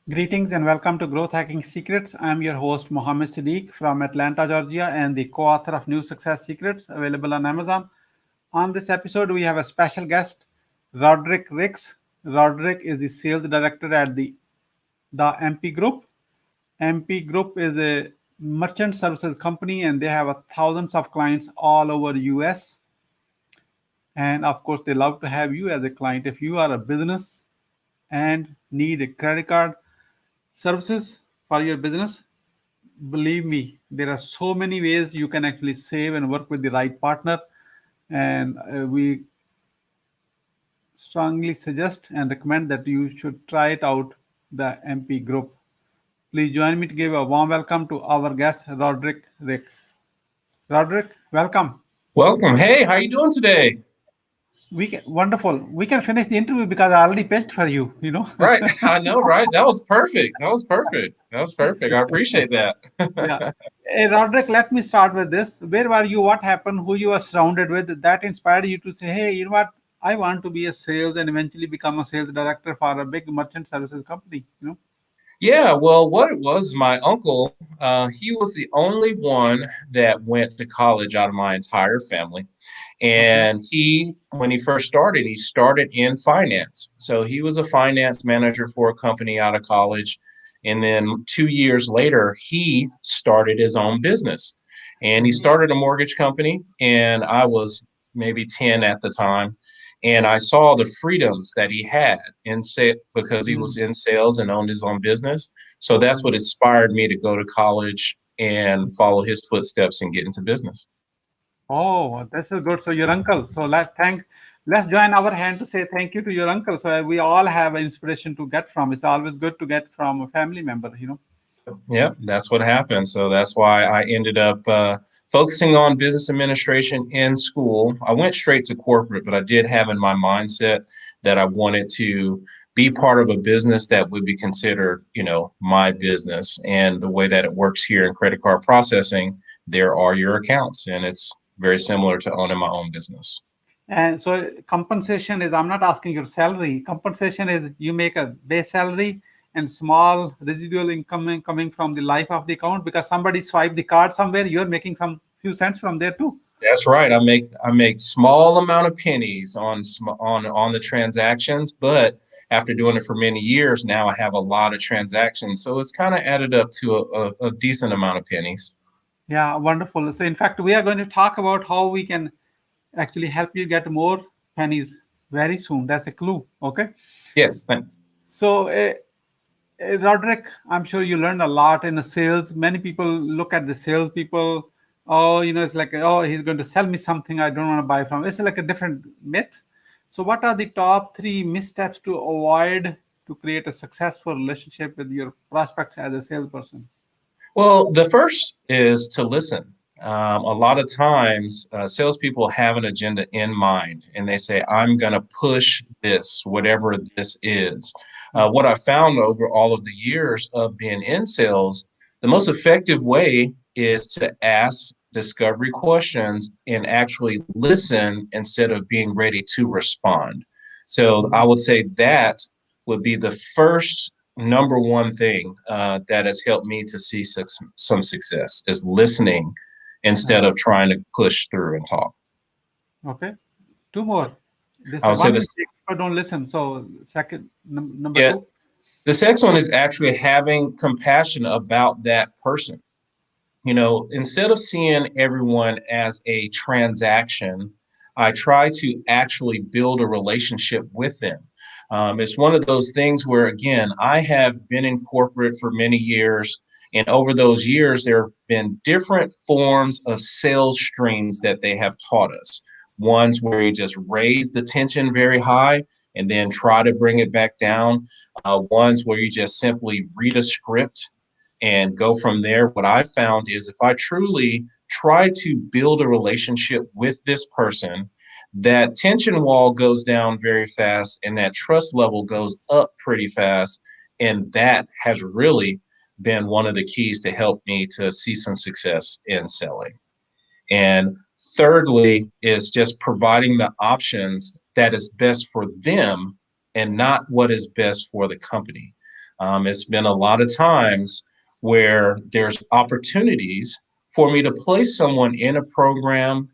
Greetings and welcome to Growth Hacking Secrets. I'm your host Mohammed Siddique from Atlanta, Georgia, and the co-author of New Success Secrets, available on Amazon. On this episode, we have a special guest, Roderick Ricks. Roderick is the sales director at the MP Group. MP Group is a merchant services company, and they have thousands of clients all over US. And of course, they love to have you as a client. If you are a business and need a credit card services for your business, believe me, there are so many ways you can actually save and work with the right partner. And we strongly suggest and recommend that you should try it out, the MP Group. Please join me to give a warm welcome to our guest, Roderick Rick. Roderick, welcome. Welcome. Hey, how you doing today? Wonderful. We can finish the interview because I already pitched for you. Right. I know, right? That was perfect. That was perfect. That was perfect. I appreciate that. Yeah. Hey, Roderick, let me start with this. Where were you? What happened? Who you were surrounded with that inspired you to say, hey, you know what? I want to be a sales and eventually become a sales director for a big merchant services company. Yeah, well, what it was, my uncle, he was the only one that went to college out of my entire family. Okay. And when he first started, he started in finance. So he was a finance manager for a company out of college. And then 2 years later, he started his own business. And he Mhm. started a mortgage company. And I was maybe 10 at the time. And I saw the freedoms that he had in because he was Mm. in sales and owned his own business. So that's what Mm. inspired me to go to college and follow his footsteps and get into business. Oh, this is good. So your uncle. So let's join our hand to say thank you to your uncle. So we all have an inspiration to get from. It's always good to get from a family member. Yep, that's what happened. So that's why I ended up focusing on business administration in school. I went straight to corporate, but I did have in my mindset that I wanted to be part of a business that would be considered, my business. And the way that it works here in credit card processing, there are your accounts, and it's very similar to owning my own business. And so compensation is, I'm not asking your salary. Compensation is you make a base salary and small residual income coming from the life of the account because somebody swiped the card somewhere, you're making some few cents from there too. That's right. I make small amount of pennies on the transactions, but after doing it for many years now, I have a lot of transactions, so it's kind of added up to a decent amount of pennies. Yeah, wonderful. So in fact, we are going to talk about how we can actually help you get more pennies very soon. That's a clue. Okay. Yes, thanks. So Roderick, I'm sure you learned a lot in the sales. Many people look at the sales people. Oh, it's like, oh, he's going to sell me something I don't want to buy from. It's like a different myth. So, what are the top three missteps to avoid to create a successful relationship with your prospects as a salesperson? Well, the first is to listen. A lot of times, salespeople have an agenda in mind, and they say, "I'm going to push this, whatever this is." What I found over all of the years of being in sales, the most effective way is to ask discovery questions and actually listen instead of being ready to respond. So I would say that would be the first number one thing that has helped me to see some success is listening instead of trying to push through and talk. Okay. Two more. This I would say one this, mistake people don't listen. So, second, number yeah, two. the next one is actually having compassion about that person. Instead of seeing everyone as a transaction, I try to actually build a relationship with them. It's one of those things where, again, I have been in corporate for many years. And over those years, there have been different forms of sales streams that they have taught us. Ones where you just raise the tension very high and then try to bring it back down. Ones where you just simply read a script and go from there. What I found is if I truly try to build a relationship with this person, that tension wall goes down very fast and that trust level goes up pretty fast. And that has really been one of the keys to help me to see some success in selling. And thirdly, is just providing the options that is best for them and not what is best for the company. It's been a lot of times where there's opportunities for me to place someone in a program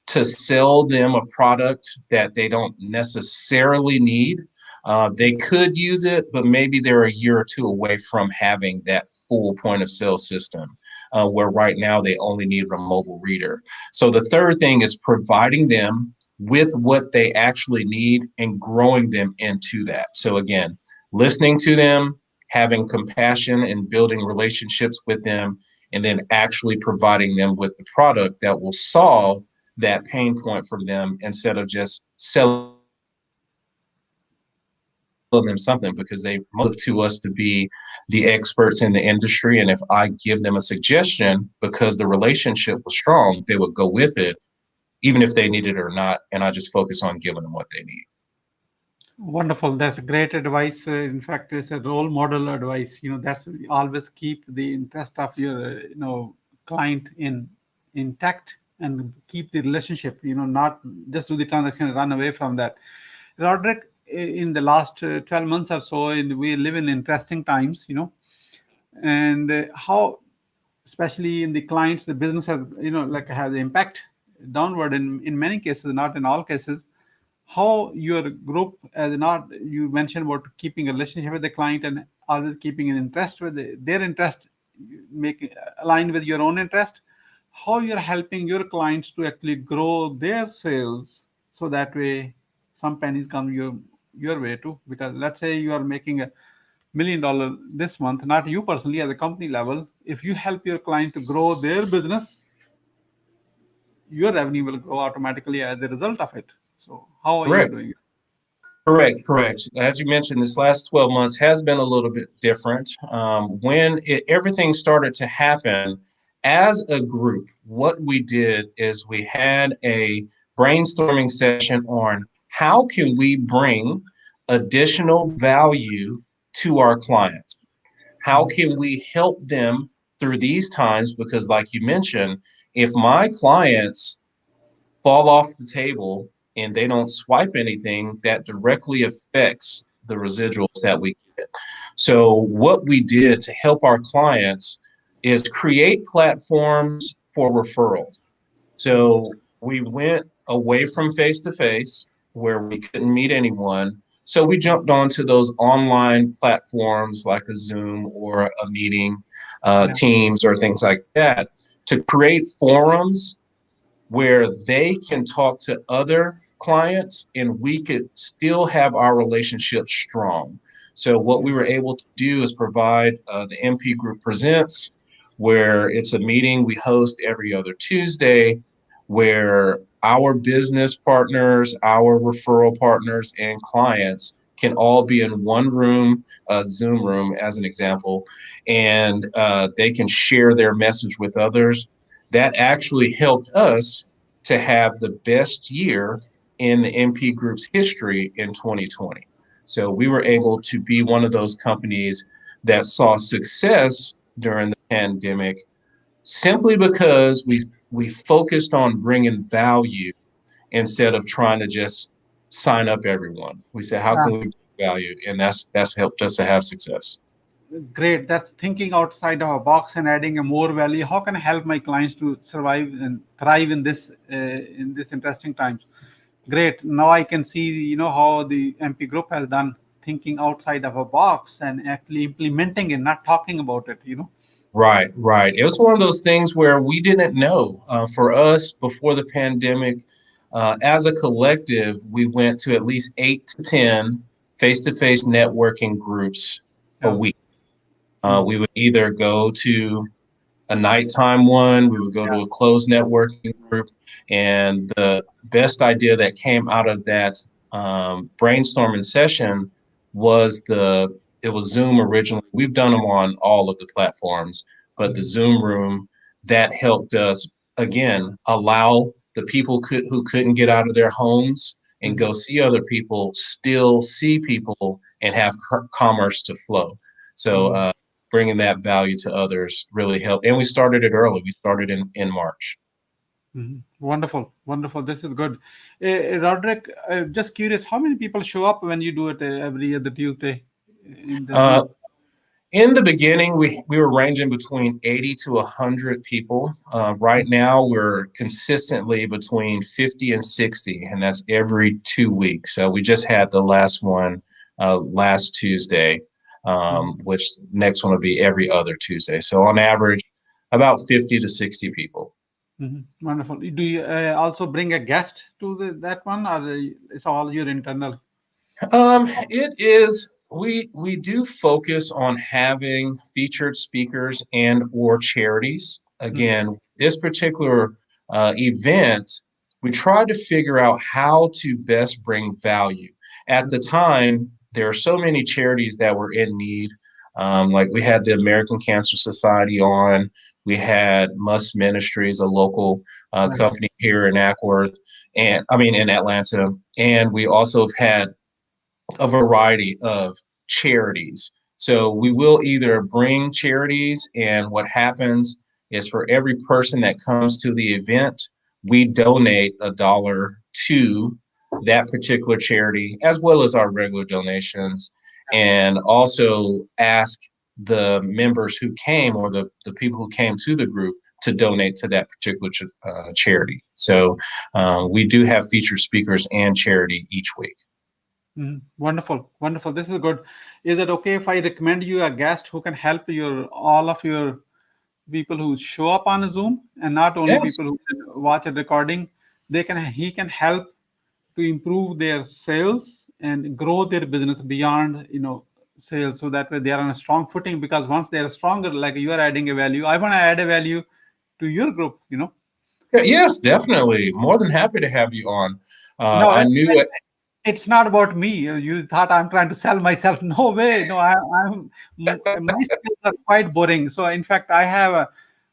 to sell them a product that they don't necessarily need. They could use it, but maybe they're a year or two away from having that full point of sale system, where right now they only need a mobile reader. So the third thing is providing them with what they actually need and growing them into that. So again, listening to them, having compassion and building relationships with them, and then actually providing them with the product that will solve that pain point for them instead of just selling them something, because they look to us to be the experts in the industry. And if I give them a suggestion because the relationship was strong, they would go with it, even if they need it or not. And I just focus on giving them what they need. Wonderful. That's great advice. In fact, it's a role model advice. That's always keep the interest of your, client intact and keep the relationship. Not just do the transaction and run away from that. Roderick, in the last 12 months or so, we live in interesting times. And how, especially in the clients, the business has, like has impact downward in many cases, not in all cases. How your group, as not you mentioned about keeping a relationship with the client and always keeping an interest with their interest, making aligned with your own interest, how you're helping your clients to actually grow their sales, so that way some pennies come your way too. Because let's say you are making $1 million this month, not you personally as a company level. If you help your client to grow their business, your revenue will grow automatically as a result of it. So how are you Correct. doing it? Correct. As you mentioned, this last 12 months has been a little bit different. Everything started to happen as a group, what we did is we had a brainstorming session on how can we bring additional value to our clients? How can we help them through these times? Because, like you mentioned, if my clients fall off the table and they don't swipe anything, that directly affects the residuals that we get. So what we did to help our clients is create platforms for referrals. So we went away from face to face where we couldn't meet anyone. So we jumped onto those online platforms like a Zoom or a meeting, Yeah. Teams or things like that, to create forums where they can talk to other clients and we could still have our relationship strong. So what we were able to do is provide the MP Group Presents, where it's a meeting we host every other Tuesday, where our business partners, our referral partners, and clients can all be in one room, a Zoom room as an example, and they can share their message with others. That actually helped us to have the best year in the MP Group's history in 2020. So we were able to be one of those companies that saw success during the pandemic simply because we focused on bringing value instead of trying to just sign up everyone. We said, how can we bring value? And that's helped us to have success. Great. That's thinking outside of a box and adding a more value. How can I help my clients to survive and thrive in this interesting times? Great. Now I can see, how the MP Group has done, thinking outside of a box and actually implementing it, not talking about it. Right. It was one of those things where we didn't know. For us, before the pandemic, as a collective, we went to at least 8 to 10 face-to-face networking groups a Yeah. week. Mhm. We would either go to a nighttime one, we would go to a closed networking group, and the best idea that came out of that brainstorming session was it was Zoom originally. We've done them on all of the platforms, but the Zoom room that helped us again allow the people who couldn't get out of their homes and Mhm. go see other people still see people and have commerce to flow. So Mhm. bringing that value to others really helped. And we started it early. We started in March. Mhm. Wonderful, wonderful. This is good. Roderick, just curious, how many people show up when you do it every other Tuesday in the Uh, Zoom? In the beginning, we were ranging between 80 to 100 people. Right now, we're consistently between 50 and 60, and that's every 2 weeks. So we just had the last one last Tuesday, Mhm. which next one will be every other Tuesday. So on average, about 50 to 60 people. Wonderful. Do you also bring a guest to that one, or it's all your internal? It is we do focus on having featured speakers and or charities. Mhm. Again, this particular event, we tried to figure out how to best bring value. At the time, there are so many charities that were in need. Like we had the American Cancer Society on, we had Must Ministries, a local Right. company here in Ackworth, and I mean in Atlanta, and we also have had a variety of charities. So we will either bring charities, and what happens is for every person that comes to the event, we donate $1 to that particular charity, as well as our regular donations, and also ask the members who came or the people who came to the group to donate to that particular charity. So we do have featured speakers and charity each week. Wonderful, wonderful. This is good. Is it okay if I recommend you a guest who can help your all of your people who show up on Zoom, and not only Yes. people who can watch a recording? He can help to improve their sales and grow their business beyond sales, so that way they are on a strong footing. Because once they are stronger, like you are adding a value, I want to add a value to your group. Yes, definitely. More than happy to have you on. No, I knew it. it's not about me. You thought I'm trying to sell myself. No way. No, my skills are quite boring. So, in fact, I have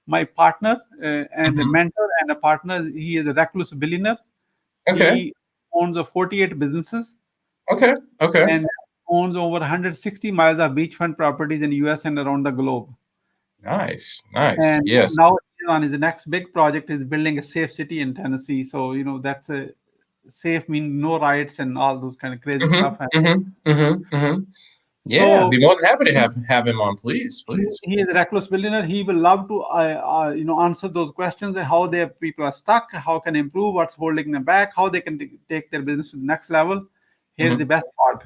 my partner and a Mhm. mentor and a partner. He is a reckless billionaire. Okay. He owns 48 businesses Okay. Okay. and owns over 160 miles of beachfront properties in the US and around the globe. Nice. Nice. And Yes. now he's on his next big project is building a safe city in Tennessee. So, that's a safe mean no riots and all those kind of crazy stuff. Yeah, So be more than happy to have him on, please, please. he is a reckless billionaire. He will love to, answer those questions and how their people are stuck, how can improve, what's holding them back, how they can take their business to the next level. Here's the Mhm. best part: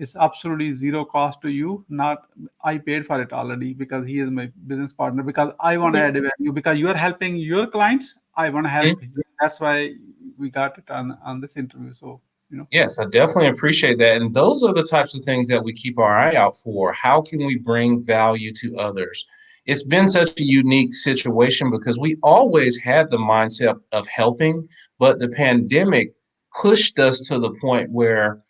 it's absolutely zero cost to you. Not I paid for it already because he is my business partner. Because I want to Okay. add a value. Because you are helping your clients, I want to help Mhm. you. That's why we got it on this interview. So Yes, I definitely appreciate that. And those are the types of things that we keep our eye out for. How can we bring value to others? It's been such a unique situation because we always had the mindset of helping, but the pandemic pushed us to the point where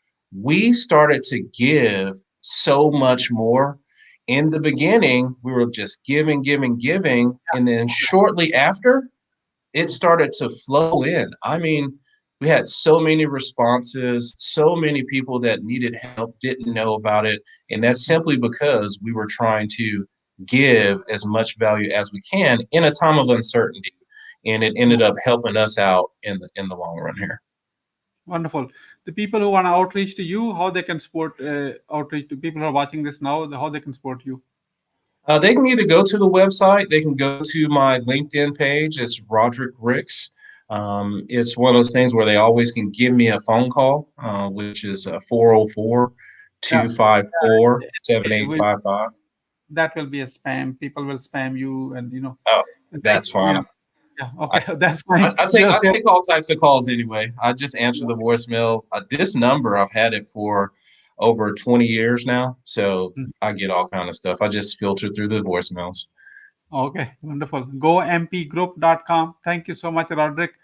we started to give so much more. In the beginning, we were just giving, giving, giving. And then shortly after, it started to flow in. I mean, we had so many responses, so many people that needed help didn't know about it. And that's simply because we were trying to give as much value as we can in a time of uncertainty. And it ended up helping us out in the long run here. wonderful. The people who want to outreach to you, how they can support outreach to people who are watching this now, how they can support you. They can either go to the website, they can go to my LinkedIn page. It's Roderick Ricks. It's one of those things where they always can give me a phone call, which is 404 Yeah, it will, 7855. that will be a spam. People will spam you, and Oh, like that's fine. yeah. I, Okay, that's fine. I take You're I there. take all types of calls anyway. I just answer the voicemails. This number I've had it for over 20 years now, so I get all kind of stuff. I just filter through the voicemails. Okay, wonderful. GoMPGroup.com. Thank you so much, Roderick.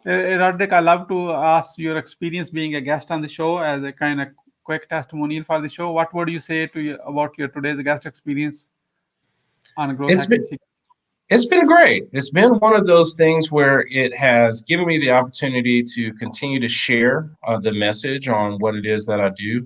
Roderick, I love to ask your experience being a guest on the show as a kind of quick testimonial for the show. What would you say to you about your today's guest experience on growth It's hacking been secrets? It's been great. It's been one of those things where it has given me the opportunity to continue to share the message on what it is that I do.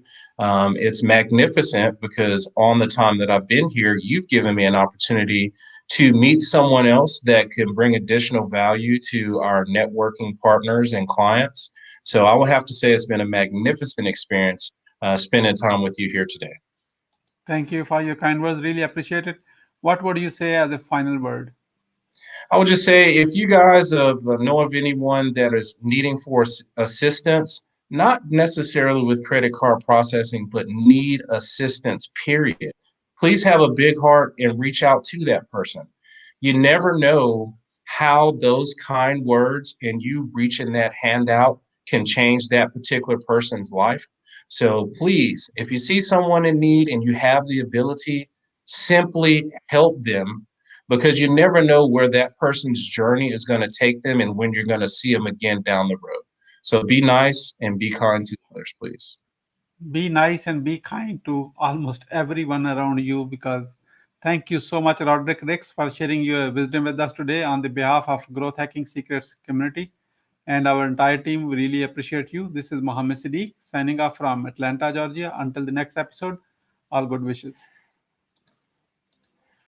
It's magnificent because on the time that I've been here, you've given me an opportunity to meet someone else that can bring additional value to our networking partners and clients. So I will have to say it's been a magnificent experience spending time with you here today. Thank you for your kind words. Really appreciate it. What would you say as a final word? I would just say if you guys know of anyone that is needing for assistance, not necessarily with credit card processing, but need assistance, period, please have a big heart and reach out to that person. You never know how those kind words and you reaching that hand out can change that particular person's life. So please, if you see someone in need and you have the ability, simply help them because you never know where that person's journey is going to take them and when you're going to see them again down the road. So be nice and be kind to others, please. Be nice and be kind to almost everyone around you because thank you so much, Roderick Ricks, for sharing your wisdom with us today on the behalf of Growth Hacking Secrets community and our entire team. We really appreciate you. This is Mohammed Siddique signing off from Atlanta, Georgia. Until the next episode, all good wishes.